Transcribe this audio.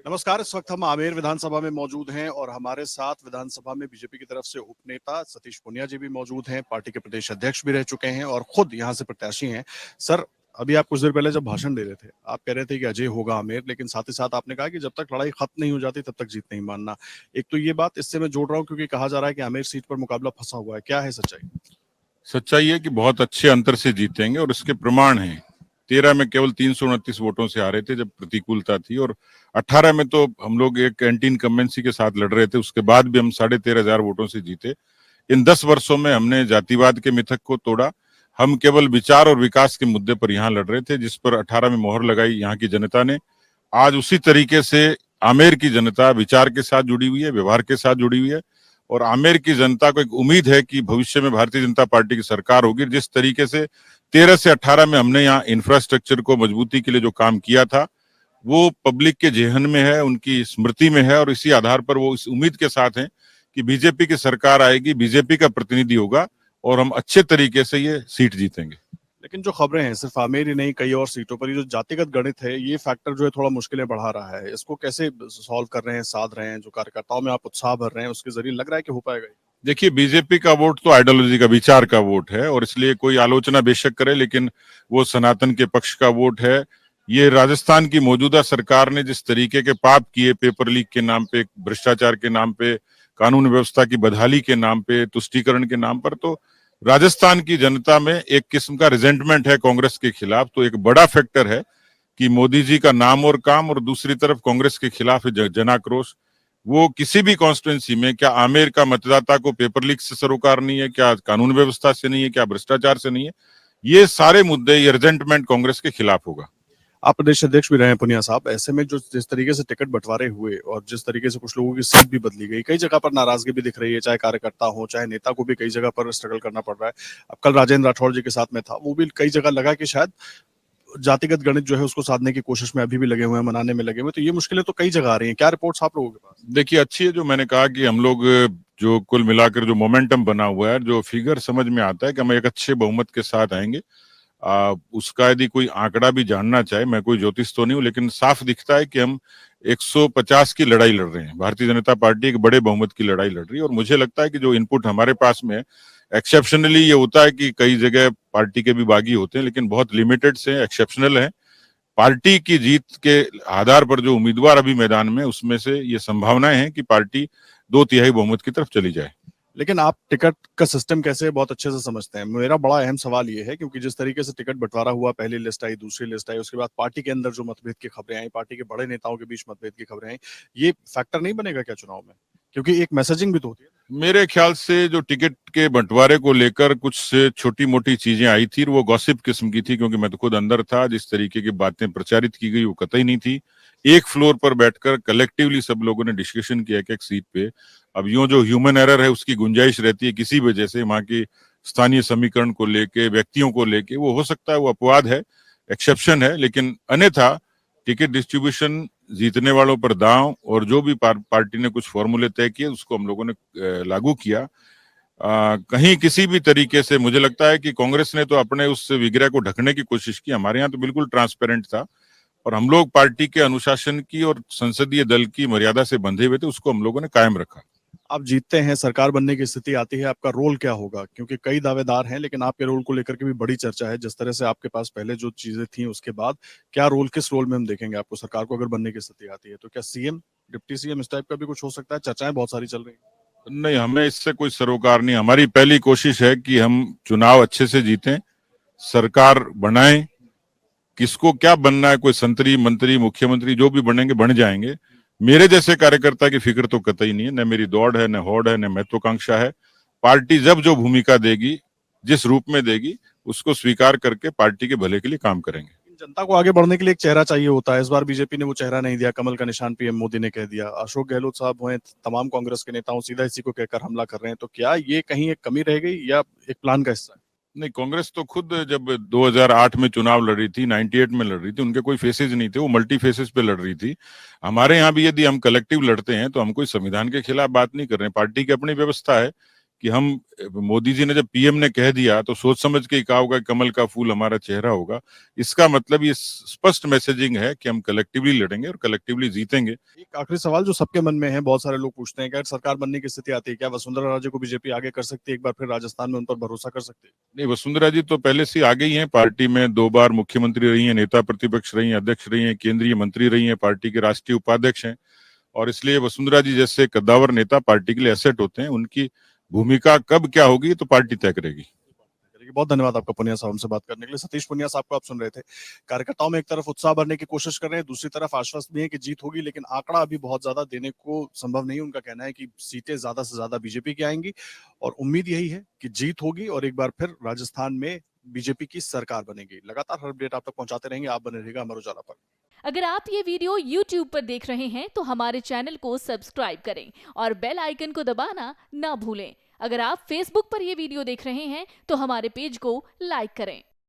नमस्कार। इस वक्त हम आमेर विधानसभा में मौजूद हैं और हमारे साथ विधानसभा में बीजेपी की तरफ से उपनेता सतीश पूनिया जी भी मौजूद हैं। पार्टी के प्रदेश अध्यक्ष भी रह चुके हैं और खुद यहां से प्रत्याशी हैं। सर, अभी आप कुछ देर पहले जब भाषण दे रहे थे, आप कह रहे थे कि अजय होगा आमेर, लेकिन साथ ही साथ आपने कहा कि जब तक लड़ाई खत्म नहीं हो जाती तब तक जीत नहीं मानना। एक तो ये बात इससे मैं जोड़ रहा हूँ क्योंकि कहा जा रहा है कि आमेर सीट पर मुकाबला फंसा हुआ है। क्या है सच्चाई? सच्चाई है कि बहुत अच्छे अंतर से जीतेंगे और इसके प्रमाण हैं। 13 में केवल 329 वोटों से हारे थे जब प्रतिकूलता थी, और 18 में तो हम लोग एक एंटी इनकम्बेंसी के साथ लड़ रहे थे, उसके बाद भी हम 13,500 वोटों से जीते। इन 10 वर्षों में हमने जातिवाद के मिथक को तोड़ा। हम केवल विचार और विकास के मुद्दे पर यहाँ लड़ रहे थे, जिस पर 18 में मोहर लगाई यहाँ की जनता ने। आज उसी तरीके से आमेर की जनता विचार के साथ जुड़ी हुई है, व्यवहार के साथ जुड़ी हुई है, और आमेर की जनता को एक उम्मीद है कि भविष्य में भारतीय जनता पार्टी की सरकार होगी। जिस तरीके से 13 से 18 में हमने यहाँ इंफ्रास्ट्रक्चर को मजबूती के लिए जो काम किया था, वो पब्लिक के जेहन में है, उनकी स्मृति में है, और इसी आधार पर वो इस उम्मीद के साथ हैं कि बीजेपी की सरकार आएगी, बीजेपी का प्रतिनिधि होगा और हम अच्छे तरीके से ये सीट जीतेंगे। लेकिन जो खबरें हैं सिर्फ आमेर ही नहीं, कई और सीटों पर ये जो जातिगत गणित है, ये फैक्टर जो है थोड़ा मुश्किलें बढ़ा रहा है। इसको कैसे सॉल्व कर रहे हैं, साध रहे हैं? जो कार्यकर्ताओं में आप उत्साह भर रहे हैं, उसके जरिए लग रहा है कि हो पाएगा? देखिए, बीजेपी का वोट तो आइडियोलॉजी का, विचार का वोट है, और इसलिए कोई आलोचना बेशक करे, लेकिन वो सनातन के पक्ष का वोट है। ये राजस्थान की मौजूदा सरकार ने जिस तरीके के पाप किए, पेपर लीक के नाम पे, भ्रष्टाचार के नाम पे, कानून व्यवस्था की बदहाली के नाम पे, तुष्टीकरण के नाम पर, तो राजस्थान की जनता में एक किस्म का रिजेंटमेंट है कांग्रेस के खिलाफ। तो एक बड़ा फैक्टर है कि मोदी जी का नाम और काम, और दूसरी तरफ कांग्रेस के खिलाफ जनाक्रोश। वो किसी भी कॉन्स्टिट्यूंसी में, क्या आमेर का मतदाता को पेपर लीक से सरोकार नहीं है, क्या कानून व्यवस्था से नहीं है, क्या भ्रष्टाचार से नहीं है, ये सारे मुद्दे, ये रिजेंटमेंट कांग्रेस के खिलाफ होगा। आप प्रदेश अध्यक्ष भी रहे हैं पुनिया साहब। ऐसे में जो जिस तरीके से टिकट बंटवारे हुए और जिस तरीके से कुछ लोगों की सीट भी बदली गई, कई जगह पर नाराजगी भी दिख रही है, चाहे कार्यकर्ता हो चाहे नेता को भी कई जगह पर स्ट्रगल करना पड़ रहा है। अब कल राजेंद्र राठौड़ जी के साथ में था, वो भी कई जगह लगा कि शायद जातिगत गणित जो है उसको साधने की कोशिश में अभी भी लगे हुए हैं, मनाने में लगे हुए हैं। तो ये मुश्किलें तो कई जगह आ रही हैं। क्या रिपोर्ट्स आप लोगों के पास? देखिए, अच्छी है जो मैंने कहा कि हम लोग जो कुल मिलाकर जो मोमेंटम बना हुआ है, जो फिगर समझ में आता है कि हम एक अच्छे बहुमत के साथ आएंगे। उसका यदि कोई आंकड़ा भी जानना चाहे, मैं कोई ज्योतिष तो नहीं हूं, लेकिन साफ दिखता है कि हम 150 की लड़ाई लड़ रहे हैं। भारतीय जनता पार्टी एक बड़े बहुमत की लड़ाई लड़ रही है, और मुझे लगता है कि जो इनपुट हमारे पास में है, एक्सेप्शनली ये होता है कि कई जगह पार्टी के भी बागी होते हैं, लेकिन बहुत लिमिटेड से एक्सेप्शनल है। पार्टी की जीत के आधार पर जो उम्मीदवार अभी मैदान में, उसमें से ये संभावनाएं हैं कि पार्टी 2/3 बहुमत की तरफ चली जाए। लेकिन आप टिकट का सिस्टम कैसे बहुत अच्छे से समझते हैं? मेरा बड़ा अहम सवाल ये है, क्योंकि जिस तरीके से टिकट बंटवारा हुआ, पहली लिस्ट आई, दूसरी लिस्ट आई, उसके बाद पार्टी के अंदर जो मतभेद की खबरें आई, पार्टी के बड़े नेताओं के बीच मतभेद की खबरें आई, ये फैक्टर नहीं बनेगा क्या चुनाव में? क्योंकि एक मैसेजिंग भी तो होती है। मेरे ख्याल से जो टिकट के बंटवारे को लेकर कुछ छोटी मोटी चीजें आई थी, वो गॉसिप किस्म की थी, क्योंकि मैं तो खुद अंदर था। जिस तरीके की बातें प्रचारित की गई वो कतई नहीं थी। एक फ्लोर पर बैठकर कलेक्टिवली सब लोगों ने डिस्कशन किया एक एक सीट पे। अब यूं जो ह्यूमन एरर है, उसकी गुंजाइश रहती है किसी वजह से, वहां की स्थानीय समीकरण को लेके, व्यक्तियों को लेके, वो हो सकता है वो अपवाद है, एक्सेप्शन है, लेकिन अन्यथा टिकट डिस्ट्रीब्यूशन, जीतने वालों पर दांव, और जो भी पार्टी ने कुछ फॉर्मूले तय किए उसको हम लोगों ने लागू किया। कहीं किसी भी तरीके से मुझे लगता है कि कांग्रेस ने तो अपने उस विग्रह को ढकने की कोशिश की। हमारे यहाँ तो बिल्कुल ट्रांसपेरेंट था, और हम लोग पार्टी के अनुशासन की और संसदीय दल की मर्यादा से बंधे हुए थे, उसको हम लोगों ने कायम रखा। आप जीतते हैं, सरकार बनने की स्थिति आती है, आपका रोल क्या होगा? क्योंकि कई दावेदार हैं, लेकिन आपके रोल को लेकर के भी बड़ी चर्चा है। जिस तरह से आपके पास पहले जो चीजें थी, उसके बाद क्या रोल, किस रोल में हम देखेंगे आपको सरकार को अगर बनने की स्थिति आती है? तो क्या सीएम, डिप्टी सीएम, इस टाइप का भी कुछ हो सकता है? चर्चाएं बहुत सारी चल रही हैं। नहीं, हमें इससे कोई सरोकार नहीं। हमारी पहली कोशिश है कि हम चुनाव अच्छे से जीतें, सरकार बनाएं। किसको क्या बनना है, कोई संतरी, मंत्री, मुख्यमंत्री, जो भी बनेंगे बन जाएंगे। मेरे जैसे कार्यकर्ता की फिक्र तो कतई नहीं है। न मेरी दौड़ है, न होड़ है, न महत्वाकांक्षा है। पार्टी जब जो भूमिका देगी, जिस रूप में देगी, उसको स्वीकार करके पार्टी के भले के लिए काम करेंगे। जनता को आगे बढ़ने के लिए एक चेहरा चाहिए होता है। इस बार बीजेपी ने वो चेहरा नहीं दिया, कमल का निशान पीएम मोदी ने कह दिया। अशोक गहलोत साहब हुए, तमाम कांग्रेस के नेताओं सीधा इसी को कहकर हमला कर रहे हैं। तो क्या ये कहीं एक कमी रह गई या एक प्लान का हिस्सा है? नहीं, कांग्रेस तो खुद जब 2008 में चुनाव लड़ रही थी, 98 में लड़ रही थी, उनके कोई फेसेस नहीं थे, वो मल्टी फेसेस पे लड़ रही थी। हमारे यहाँ भी यदि हम कलेक्टिव लड़ते हैं तो हम कोई संविधान के खिलाफ बात नहीं कर रहे हैं। पार्टी की अपनी व्यवस्था है कि हम मोदी जी ने जब पीएम ने कह दिया तो सोच समझ के ही कहा होगा कमल का फूल हमारा चेहरा होगा। इसका मतलब ये स्पष्ट मैसेजिंग है कि हम कलेक्टिवली लड़ेंगे और कलेक्टिवली जीतेंगे। एक आखिरी सवाल जो सबके मन में है, बहुत सारे लोग पूछते हैं कि अगर सरकार बनने की स्थिति आती है, क्या वसुंधरा राजे को बीजेपी आगे कर सकती है? एक बार फिर राजस्थान में उन पर भरोसा कर सकती है? नहीं, वसुंधरा जी तो पहले से आगे ही हैं। पार्टी में 2 बार मुख्यमंत्री रही हैं, नेता प्रतिपक्ष रही हैं, अध्यक्ष रही हैं, केंद्रीय मंत्री रही हैं, पार्टी के राष्ट्रीय उपाध्यक्ष हैं और इसलिए वसुंधरा जी जैसे कद्दावर नेता पार्टी के लिए एसेट होते हैं। उनकी भूमिका कब क्या होगी तो पार्टी तय करेगी। बहुत धन्यवाद आपका पुनिया साहब हमसे बात करने के लिए। सतीश पुनिया साहब को आप सुन रहे थे। कार्यकर्ताओं में एक तरफ उत्साह भरने की कोशिश कर रहे हैं, दूसरी तरफ आश्वस्त भी है कि जीत होगी, लेकिन आंकड़ा अभी बहुत ज्यादा देने को संभव नहीं है। उनका कहना है कि सीटें ज्यादा से ज्यादा बीजेपी की आएंगी और उम्मीद यही है कि जीत होगी और एक बार फिर राजस्थान में बीजेपी की सरकार बनेगी। लगातार हर अपडेट आप तक पहुंचाते रहेंगे। आप बने रहिएगा अमर उजाला पर। अगर आप ये वीडियो YouTube पर देख रहे हैं तो हमारे चैनल को सब्सक्राइब करें और बेल आइकन को दबाना ना भूलें। अगर आप Facebook पर ये वीडियो देख रहे हैं तो हमारे पेज को लाइक करें।